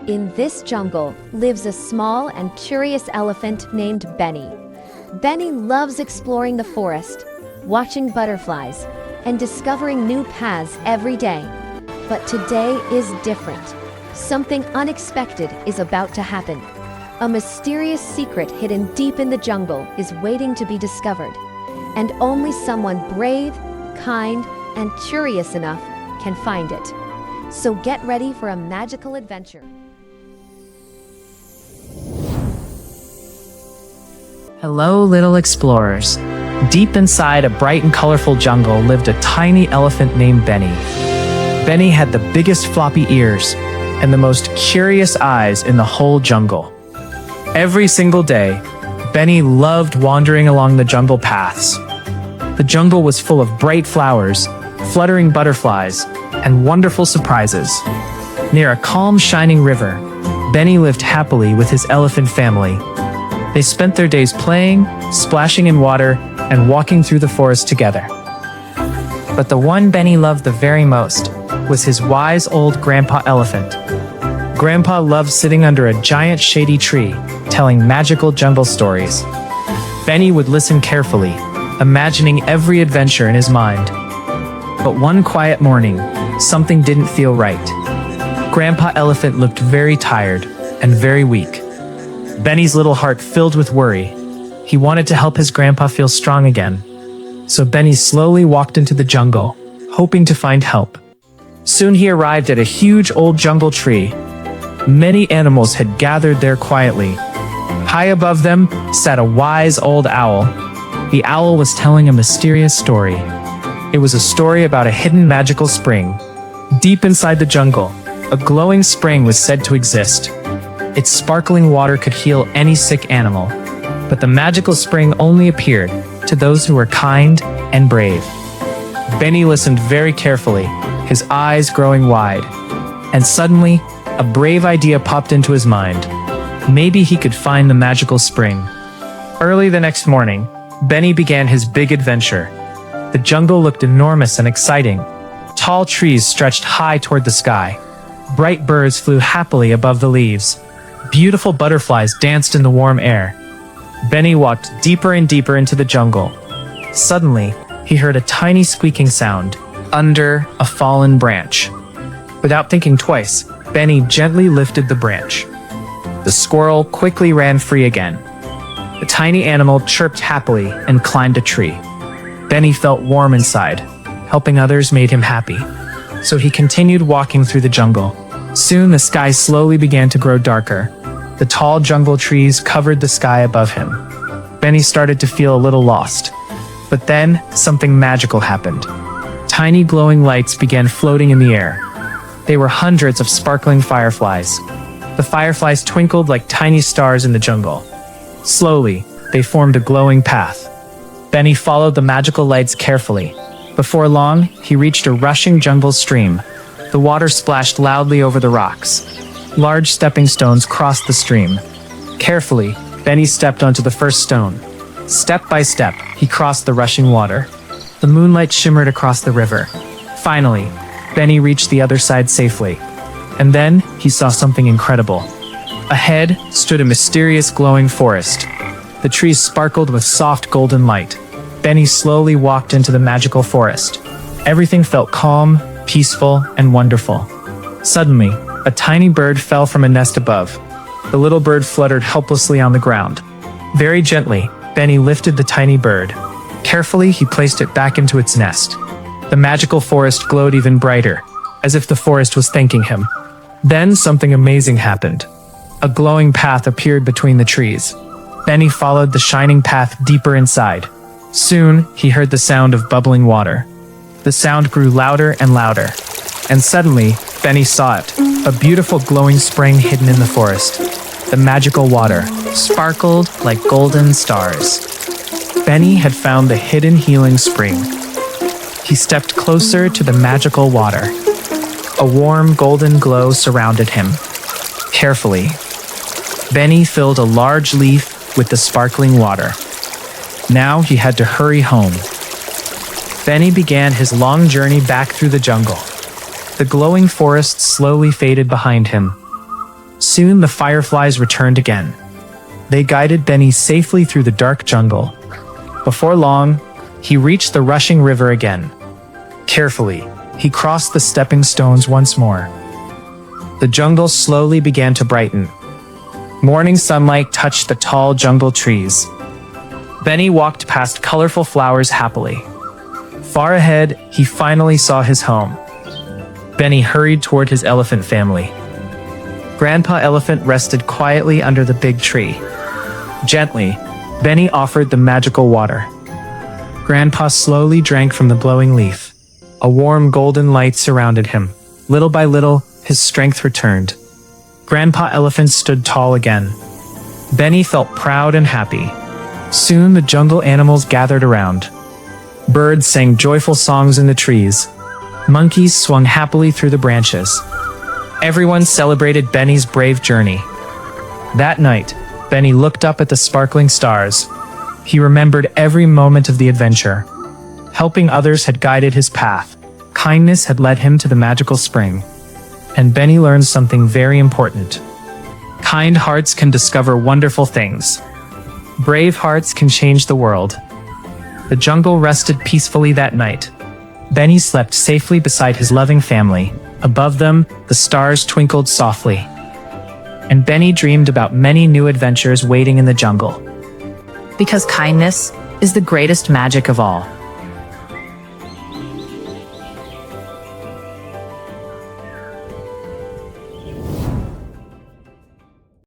In this jungle lives a small and curious elephant named Benny. Benny loves exploring the forest, watching butterflies, and discovering new paths every day. But today is different. Something unexpected is about to happen. A mysterious secret hidden deep in the jungle is waiting to be discovered. And only someone brave, kind, and curious enough can find it. So get ready for a magical adventure. Hello, little explorers. Deep inside a bright and colorful jungle lived a tiny elephant named Benny. Benny had the biggest floppy ears and the most curious eyes in the whole jungle. Every single day, Benny loved wandering along the jungle paths. The jungle was full of bright flowers, fluttering butterflies, and wonderful surprises. Near a calm, shining river, Benny lived happily with his elephant family. They spent their days playing, splashing in water, and walking through the forest together. But the one Benny loved the very most was his wise old Grandpa Elephant. Grandpa loved sitting under a giant shady tree, telling magical jungle stories. Benny would listen carefully, imagining every adventure in his mind. But one quiet morning, something didn't feel right. Grandpa Elephant looked very tired and very weak. Benny's little heart filled with worry. He wanted to help his grandpa feel strong again. So Benny slowly walked into the jungle, hoping to find help. Soon he arrived at a huge old jungle tree. Many animals had gathered there quietly. High above them sat a wise old owl. The owl was telling a mysterious story. It was a story about a hidden magical spring. Deep inside the jungle, a glowing spring was said to exist. Its sparkling water could heal any sick animal. But the magical spring only appeared to those who were kind and brave. Benny listened very carefully, his eyes growing wide. And suddenly, a brave idea popped into his mind. Maybe he could find the magical spring. Early the next morning, Benny began his big adventure. The jungle looked enormous and exciting. Tall trees stretched high toward the sky. Bright birds flew happily above the leaves. Beautiful butterflies danced in the warm air. Benny walked deeper and deeper into the jungle. Suddenly, he heard a tiny squeaking sound under a fallen branch. Without thinking twice, Benny gently lifted the branch. The squirrel quickly ran free again. The tiny animal chirped happily and climbed a tree. Benny felt warm inside. Helping others made him happy. So he continued walking through the jungle. Soon the sky slowly began to grow darker. The tall jungle trees covered the sky above him. Benny started to feel a little lost. But then, something magical happened. Tiny glowing lights began floating in the air. They were hundreds of sparkling fireflies. The fireflies twinkled like tiny stars in the jungle. Slowly, they formed a glowing path. Benny followed the magical lights carefully. Before long, he reached a rushing jungle stream. The water splashed loudly over the rocks. Large stepping stones crossed the stream. Carefully, Benny stepped onto the first stone. Step by step, he crossed the rushing water. The moonlight shimmered across the river. Finally, Benny reached the other side safely. And then, he saw something incredible. Ahead stood a mysterious glowing forest. The trees sparkled with soft golden light. Benny slowly walked into the magical forest. Everything felt calm, peaceful, and wonderful. Suddenly, a tiny bird fell from a nest above. The little bird fluttered helplessly on the ground. Very gently, Benny lifted the tiny bird. Carefully, he placed it back into its nest. The magical forest glowed even brighter, as if the forest was thanking him. Then something amazing happened. A glowing path appeared between the trees. Benny followed the shining path deeper inside. Soon, he heard the sound of bubbling water. The sound grew louder and louder. And suddenly, Benny saw it, a beautiful glowing spring hidden in the forest. The magical water sparkled like golden stars. Benny had found the hidden healing spring. He stepped closer to the magical water. A warm golden glow surrounded him. Carefully, Benny filled a large leaf with the sparkling water. Now he had to hurry home. Benny began his long journey back through the jungle. The glowing forest slowly faded behind him. Soon the fireflies returned again. They guided Benny safely through the dark jungle. Before long, he reached the rushing river again. Carefully, he crossed the stepping stones once more. The jungle slowly began to brighten. Morning sunlight touched the tall jungle trees. Benny walked past colorful flowers happily. Far ahead, he finally saw his home. Benny hurried toward his elephant family. Grandpa Elephant rested quietly under the big tree. Gently, Benny offered the magical water. Grandpa slowly drank from the glowing leaf. A warm golden light surrounded him. Little by little, his strength returned. Grandpa Elephant stood tall again. Benny felt proud and happy. Soon the jungle animals gathered around. Birds sang joyful songs in the trees. Monkeys swung happily through the branches. Everyone celebrated Benny's brave journey. That night, Benny looked up at the sparkling stars. He remembered every moment of the adventure. Helping others had guided his path. Kindness had led him to the magical spring. And Benny learned something very important. Kind hearts can discover wonderful things. Brave hearts can change the world. The jungle rested peacefully that night. Benny slept safely beside his loving family. Above them, the stars twinkled softly. And Benny dreamed about many new adventures waiting in the jungle. Because kindness is the greatest magic of all.